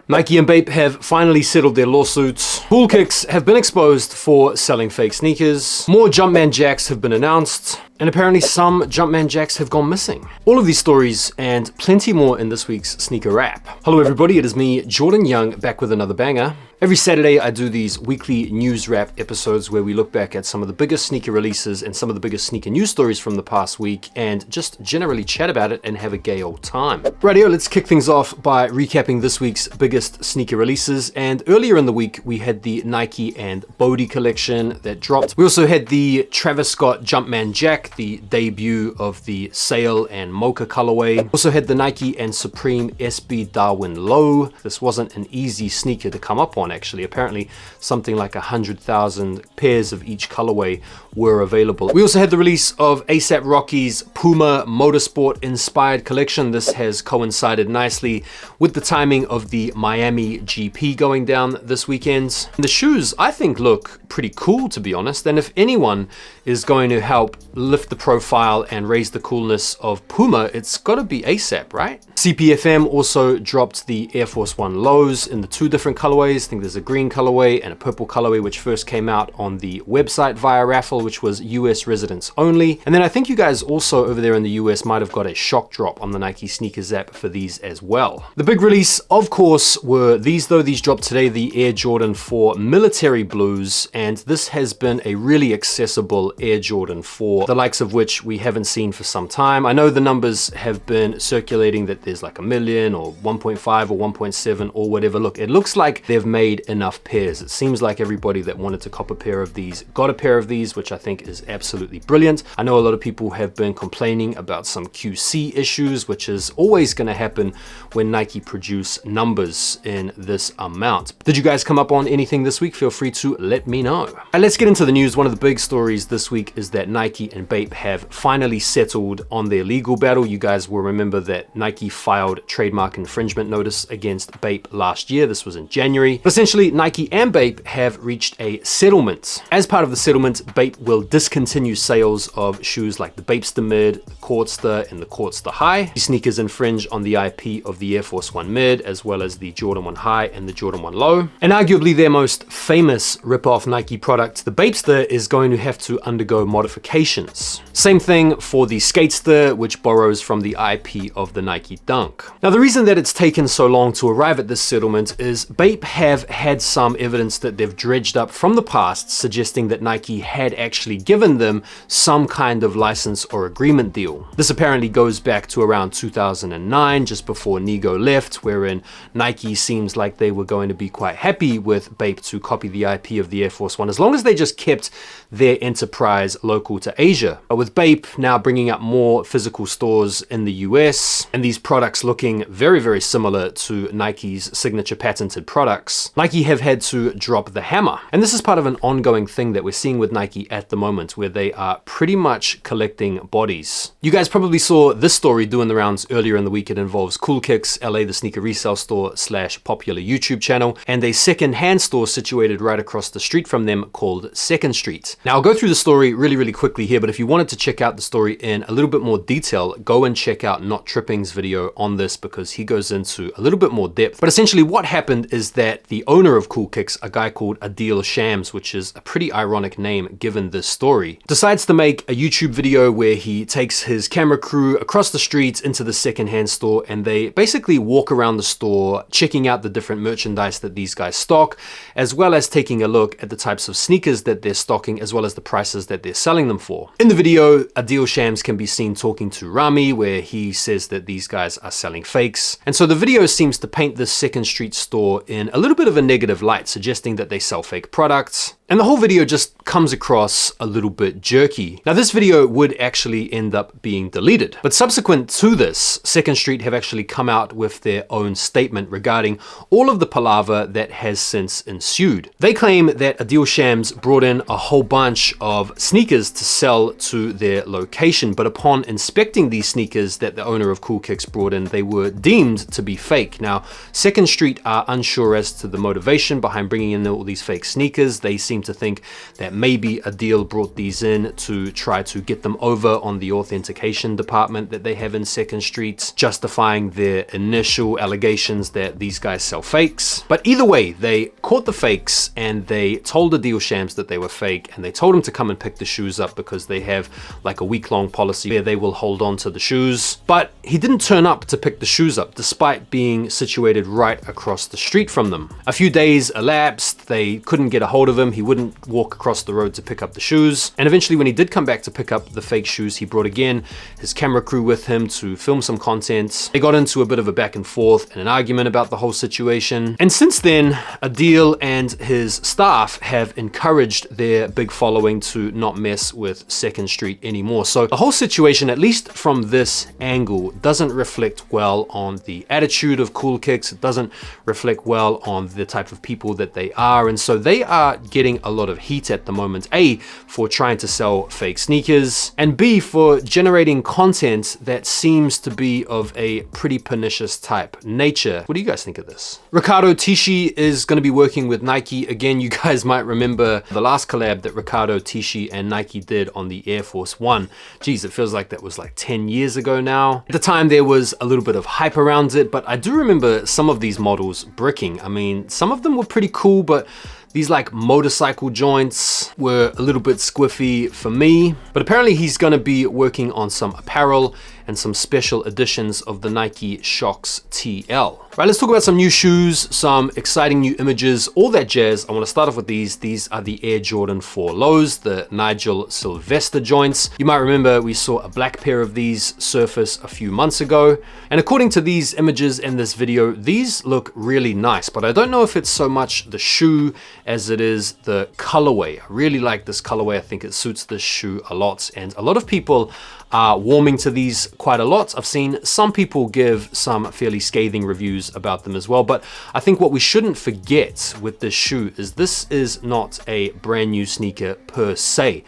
Nike and Bape have finally settled their lawsuits. Coolkicks have been exposed for selling fake sneakers. More Jumpman jacks have been announced. And apparently some Jumpman jacks have gone missing. All of these stories and plenty more in this week's sneaker wrap. Hello everybody, it is me, Jordan Young, back with another banger. Every Saturday I do these weekly news wrap episodes where we look back at some of the biggest sneaker releases and some of the biggest sneaker news stories from the past week and just generally chat about it and have a gay old time. Rightio, let's kick things off by recapping this week's biggest sneaker releases. And earlier in the week we had the Nike and Bodie collection that dropped. We also had the Travis Scott Jumpman Jack, the debut of the Sail and Mocha colorway. Also had the Nike and Supreme SB Darwin Low. This wasn't an easy sneaker to come up on actually. Apparently something like 100,000 pairs of each colorway were available. We also had the release of A$AP Rocky's Puma Motorsport inspired collection. This has coincided nicely with the timing of the Miami GP going down this weekend. And the shoes I think look pretty cool, to be honest, and if anyone is going to help lift the profile and raise the coolness of Puma, it's got to be A$AP, right? CPFM also dropped the Air Force One lows in the two different colorways. I think there's a green colorway and a purple colorway, which first came out on the website via raffle, which was US residents only. And then I think you guys also over there in the US might have got a shock drop on the Nike sneakers app for these as well. The big release, of course, were these though. These dropped today, the Air Jordan 4 Military Blues, and this has been a really accessible Air Jordan 4, the likes of which we haven't seen for some time. I know the numbers have been circulating that there's like 1 million or 1.5 or 1.7 or whatever. Look, it looks like they've made enough pairs. It seems like everybody that wanted to cop a pair of these got a pair of these, which I think is absolutely brilliant. I know a lot of people have been complaining about some QC issues, which is always going to happen when Nike produce numbers in this amount. Did you guys come up on anything this week? Feel free to let me know. And let's get into the news. One of the big stories this week is that Nike and Bape have finally settled on their legal battle. You guys will remember that Nike filed trademark infringement notice against Bape last year. This was in January. But essentially, Nike and Bape have reached a settlement. As part of the settlement, Bape will discontinue sales of shoes like the Bapester Mid, the Courtster, and the Courtster High. These sneakers infringe on the IP of the Air Force One Mid, as well as the Jordan 1 High and the Jordan 1 Low. And arguably their most famous rip-off Nike product, the Bapester, is going to have to undergo modifications. Same thing for the Skatester, which borrows from the IP of the Nike Dunk. Now, the reason that it's taken so long to arrive at this settlement is Bape have had some evidence that they've dredged up from the past suggesting that Nike had actually given them some kind of license or agreement deal. This apparently goes back to around 2009, just before Nigo left, wherein Nike seems like they were going to be quite happy with Bape to copy the IP of the Air Force One, as long as they just kept their enterprise local to Asia. But with Bape now bringing up more physical stores in the US, and these products looking very, very similar to Nike's signature patented products, Nike have had to drop the hammer. And this is part of an ongoing thing that we're seeing with Nike at the moment, where they are pretty much collecting bodies. You guys probably saw this story doing the rounds earlier in the week. It involves Coolkicks, LA, the sneaker resale store / popular YouTube channel, and a second-hand store situated right across the street from them called Second Street. Now, I'll go through the story really, really quickly here, but if you wanted to check out the story in a little bit more detail, go and check out Not Tripping's video on this, because he goes into a little bit more depth. But essentially what happened is that the owner of Coolkicks, a guy called Adil Shams, which is a pretty ironic name given this story, decides to make a YouTube video where he takes his camera crew across the street into the secondhand store, and they basically walk around the store checking out the different merchandise that these guys stock, as well as taking a look at the types of sneakers that they're stocking, as well as the prices that they're selling them for. In the video, Adil Shams can be seen talking to Rami, where he says that these guys are selling fakes. And so the video seems to paint this Second Street store in a little bit of a negative light, suggesting that they sell fake products. And the whole video just comes across a little bit jerky. Now, this video would actually end up being deleted, but subsequent to this, Second Street have actually come out with their own statement regarding all of the palaver that has since ensued. They claim that Adil Shams brought in a whole bunch of sneakers to sell to their location, but upon inspecting these sneakers that the owner of Coolkicks brought in, they were deemed to be fake. Now, Second Street are unsure as to the motivation behind bringing in all these fake sneakers. They seem to think that maybe a deal brought these in to try to get them over on the authentication department that they have in Second Street, justifying their initial allegations that these guys sell fakes. But either way, they caught the fakes and they told the deal shams that they were fake, and they told him to come and pick the shoes up because they have like a week-long policy where they will hold on to the shoes. But he didn't turn up to pick the shoes up despite being situated right across the street from them. A few days elapsed, they couldn't get a hold of him, he wouldn't walk across the road to pick up the shoes, and eventually when he did come back to pick up the fake shoes, he brought again his camera crew with him to film some content. They got into a bit of a back and forth and an argument about the whole situation, and since then Adil and his staff have encouraged their big following to not mess with Second Street anymore. So the whole situation, at least from this angle, doesn't reflect well on the attitude of Coolkicks. It doesn't reflect well on the type of people that they are, and so they are getting a lot of heat at the moment. A, for trying to sell fake sneakers, and B, for generating content that seems to be of a pretty pernicious type nature. What do you guys think of this? Ricardo Tisci is going to be working with Nike again. You guys might remember the last collab that Ricardo Tisci and Nike did on the Air Force One. Geez, it feels like that was like 10 years ago now. At the time there was a little bit of hype around it, but I do remember some of these models bricking. I mean, some of them were pretty cool, but these like motorcycle joints were a little bit squiffy for me. But apparently he's gonna be working on some apparel and some special editions of the Nike Shox TL. Right, let's talk about some new shoes, some exciting new images, all that jazz. I want to start off with these. These are the Air Jordan 4 lows, the Nigel sylvester joints. You might remember we saw a black pair of these surface a few months ago. And according to these images in this video, these look really nice, but I don't know if it's so much the shoe as it is the colorway. I really like this colorway. I think it suits this shoe a lot, and a lot of people are warming to these quite a lot. I've seen some people give some fairly scathing reviews about them as well, but I think what we shouldn't forget with this shoe is this is not a brand new sneaker per se.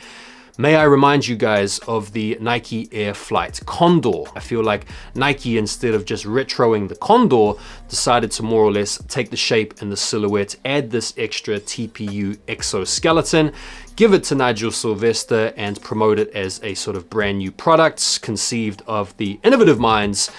May I remind you guys of the Nike Air Flight Condor. I feel like Nike, instead of just retroing the Condor, decided to more or less take the shape and the silhouette, add this extra TPU exoskeleton, give it to Nigel Sylvester, and promote it as a sort of brand new product conceived of the innovative minds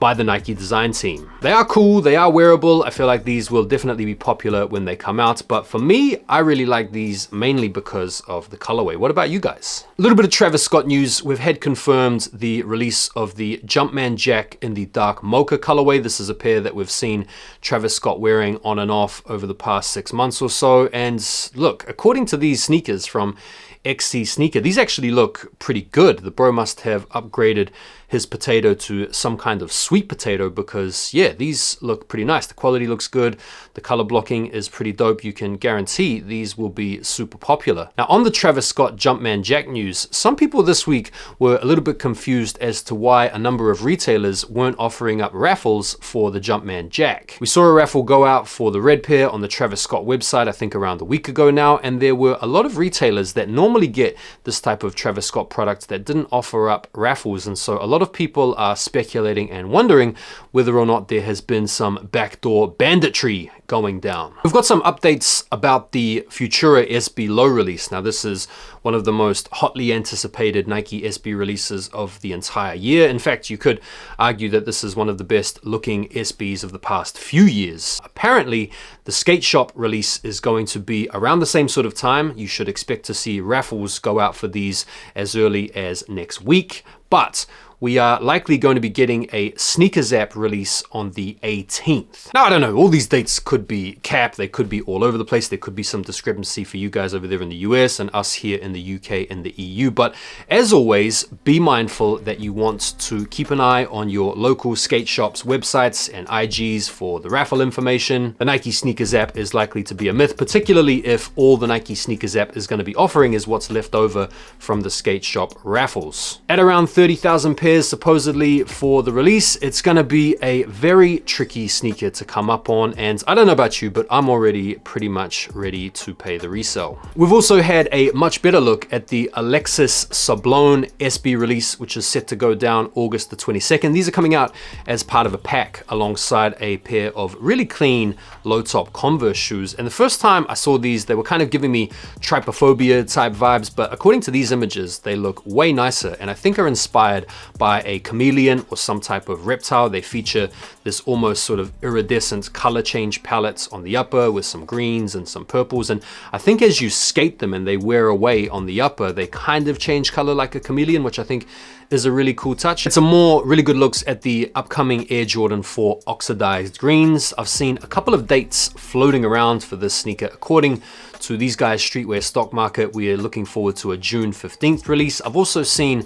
by the Nike design team. They are cool, they are wearable. I feel like these will definitely be popular when they come out, but for me, I really like these mainly because of the colorway. What about you guys? A little bit of Travis Scott news. We've had confirmed the release of the Jumpman Jack in the dark mocha colorway. This is a pair that we've seen Travis Scott wearing on and off over the past 6 months or so. And look, according to these sneakers from XC Sneaker, these actually look pretty good. The bro must have upgraded his potato to some kind of sweet potato, because yeah, these look pretty nice. The quality looks good. The color blocking is pretty dope. You can guarantee these will be super popular. Now, on the Travis Scott Jumpman Jack news, some people this week were a little bit confused as to why a number of retailers weren't offering up raffles for the Jumpman Jack. We saw a raffle go out for the red pair on the Travis Scott website, I think around a week ago now, and there were a lot of retailers that normally get this type of Travis Scott product that didn't offer up raffles, and so a lot of people are speculating and wondering whether or not there has been some backdoor banditry going down. We've got some updates about the Futura SB Low release. Now, this is one of the most hotly anticipated Nike SB releases of the entire year. In fact, you could argue that this is one of the best looking SBs of the past few years. Apparently, the skate shop release is going to be around the same sort of time. You should expect to see raffles go out for these as early as next week, but we are likely going to be getting a Sneakers app release on the 18th. Now, I don't know, all these dates could be capped, they could be all over the place, there could be some discrepancy for you guys over there in the US and us here in the UK and the EU, but as always, be mindful that you want to keep an eye on your local skate shops websites and IGs for the raffle information. The Nike Sneakers app is likely to be a myth, particularly if all the Nike Sneakers app is going to be offering is what's left over from the skate shop raffles. At around 30,000 pairs supposedly for the release. It's gonna be a very tricky sneaker to come up on, and I don't know about you, but I'm already pretty much ready to pay the resale. We've also had a much better look at the Alexis Sablone SB release, which is set to go down August the 22nd. These are coming out as part of a pack alongside a pair of really clean low top Converse shoes. And the first time I saw these, they were kind of giving me trypophobia type vibes, but according to these images, they look way nicer and I think are inspired by a chameleon or some type of reptile. They feature this almost sort of iridescent color change palette on the upper with some greens and some purples. And I think as you skate them and they wear away on the upper, they kind of change color like a chameleon, which I think is a really cool touch. It's a more really good looks at the upcoming Air Jordan 4 oxidized greens. I've seen a couple of dates floating around for this sneaker. According to these guys, Streetwear Stock Market, we are looking forward to a June 15th release. I've also seen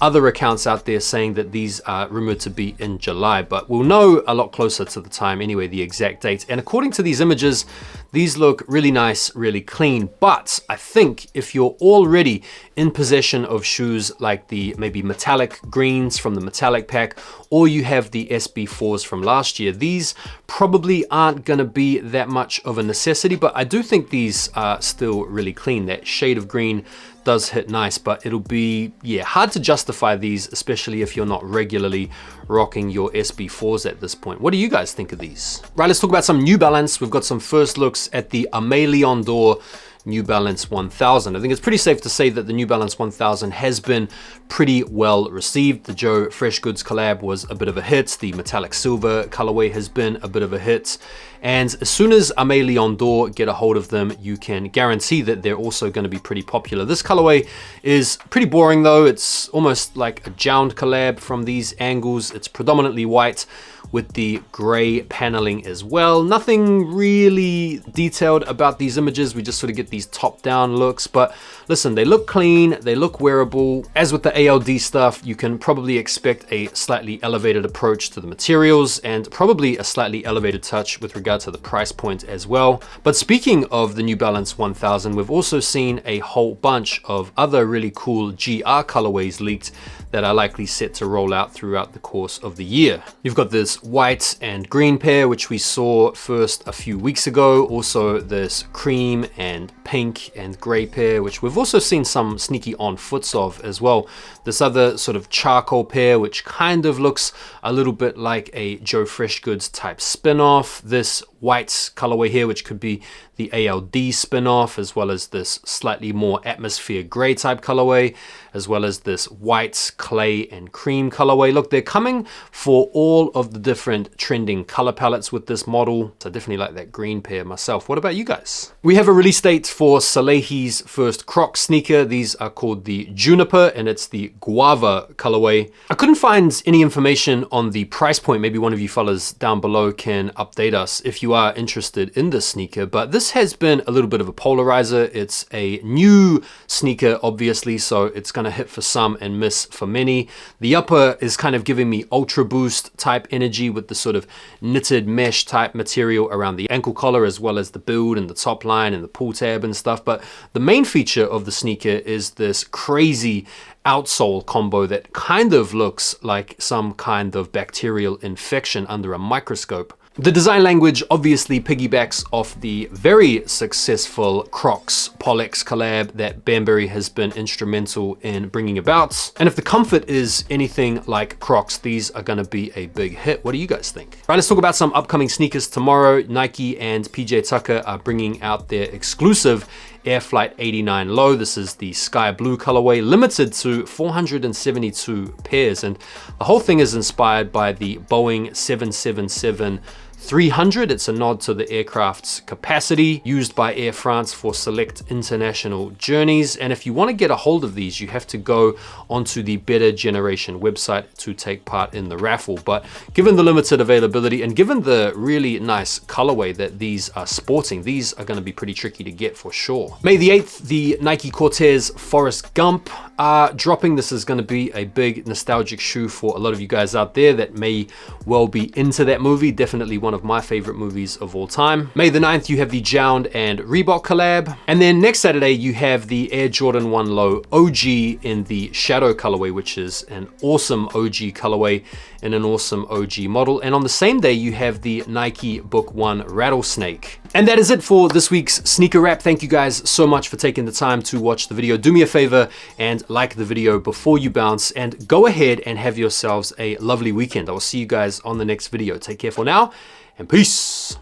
other accounts out there saying that these are rumored to be in July, but we'll know a lot closer to the time anyway, the exact date. And according to these images, these look really nice, really clean. But I think if you're already in possession of shoes like the maybe metallic greens from the metallic pack, or you have the SB4s from last year, these probably aren't gonna be that much of a necessity, but I do think these are still really clean. That shade of green does hit nice, but it'll be, yeah, hard to justify these, especially if you're not regularly rocking your SB4s at this point. What do you guys think of these? Right, let's talk about some New Balance. We've got some first looks at the Amélion d'Or New Balance 1000. I think it's pretty safe to say that the New Balance 1000 has been pretty well received. The Joe Freshgoods collab was a bit of a hit. The metallic silver colorway has been a bit of a hit. And as soon as Amélion d'Or get a hold of them, you can guarantee that they're also going to be pretty popular. This colorway is pretty boring though. It's almost like a Jound collab from these angles. It's predominantly white with the gray paneling as well. Nothing really detailed about these images. We just sort of get these top-down looks, but listen, they look clean, they look wearable. As with the ALD stuff, you can probably expect a slightly elevated approach to the materials and probably a slightly elevated touch with regard to the price point as well. But speaking of the New Balance 1000, we've also seen a whole bunch of other really cool GR colorways leaked that are likely set to roll out throughout the course of the year. You've got this white and green pair, which we saw first a few weeks ago. Also this cream and pink and gray pair, which we've also seen some sneaky on foots of as well. This other sort of charcoal pair, which kind of looks a little bit like a Joe Freshgoods type spin-off. This white colorway here, which could be the ALD spin-off, as well as this slightly more atmosphere gray type colorway, as well as this white, clay, and cream colorway. Look, they're coming for all of the different trending color palettes with this model. So I definitely like that green pair myself. What about you guys? We have a release date for Salehe's first Croc sneaker. These are called the Juniper, and it's the Guava colorway. I couldn't find any information on the price point. Maybe one of you fellas down below can update us if you are interested in this sneaker, but this has been a little bit of a polarizer. It's a new sneaker, obviously, so it's gonna hit for some and miss for many. The upper is kind of giving me Ultra Boost type energy with the sort of knitted mesh type material around the ankle collar, as well as the build and the top line and the pull tab and stuff. But the main feature of the sneaker is this crazy outsole combo that kind of looks like some kind of bacterial infection under a microscope. The design language obviously piggybacks off the very successful Crocs Pollex collab that Bembury has been instrumental in bringing about. And if the comfort is anything like Crocs, these are gonna be a big hit. What do you guys think? Right, let's talk about some upcoming sneakers tomorrow. Nike and PJ Tucker are bringing out their exclusive Air Flight 89 Low. This is the sky blue colorway, limited to 472 pairs. And the whole thing is inspired by the Boeing 777-300. It's a nod to the aircraft's capacity used by Air France for select international journeys. And if you want to get a hold of these, you have to go onto the Better Generation website to take part in the raffle. But given the limited availability and given the really nice colorway that these are sporting, these are going to be pretty tricky to get for sure. May the 8th, the Nike Cortez Forrest Gump are dropping. This is going to be a big nostalgic shoe for a lot of you guys out there that may well be into that movie. Definitely one one of my favorite movies of all time. May the 9th, you have the Jound and Reebok collab. And then next Saturday, you have the Air Jordan 1 Low OG in the Shadow colorway, which is an awesome OG colorway and an awesome OG model. And on the same day, you have the Nike Book 1 Rattlesnake. And that is it for this week's sneaker wrap. Thank you guys so much for taking the time to watch the video. Do me a favor and like the video before you bounce, and go ahead and have yourselves a lovely weekend. I will see you guys on the next video. Take care for now, and peace.